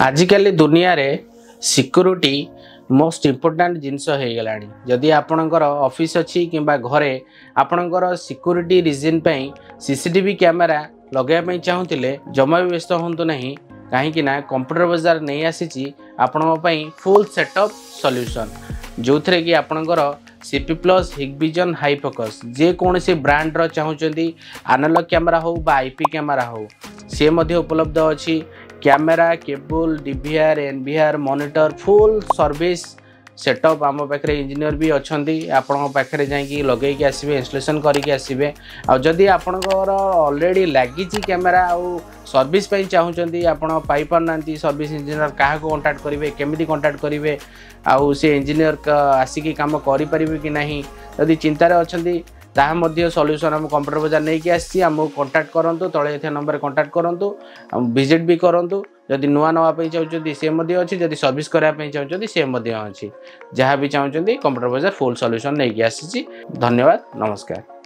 आजिकल दुनिया रे security most important जिनस हो गलानी। जदि आपणकर ऑफिस अच्छी कि घरे आपणकर सिक्योरिटी रीजन पे सीसीटीवी कैमेरा लगाइबा चाहूले जमा भी व्यस्त हूँ ना कहीं कंप्यूटर बाजार नहीं आसी आपण फुल सेटअप सॉल्यूशन जो थे कि आपणकर CP plus Hikvision high focus जेकोसी ब्रांड चाहते एनालॉग कैमेरा हो बा आईपी कैमेरा हो सी उपलब्ध अच्छी camera cable DVR NVR monitor full service setup आम पाखे इंजीनियर भी अच्छा आपण पाखे जाकि लगे आसबे इंस्टॉलेशन करके आसबे आदि आपणकर ऑलरेडी लगी कैमेरा आउ सर्विस चाहूँगी आपण पाइपारना सर्विस इंजीनियर क्या कंटाक्ट करेंगे केमी कंटाक्ट करेंगे आउ से इंजीनियर आसिक कम करें कि नहीं जदि चिंतार अच्छा ताहा सॉल्यूशन आम कंप्यूटर बाजार नहीं आसी आमको कंटाक्ट करूँ तले थे नंबर कंटाक्ट करूँ विजिट भी करूँ जदि नुआ नापी चाहते सी अच्छी जदि सर्विस करने चाहते सी अच्छी जहाँ भी चाहते कंप्यूटर बाजार फुल सॉल्यूशन नहीं आसी। धन्यवाद, नमस्कार।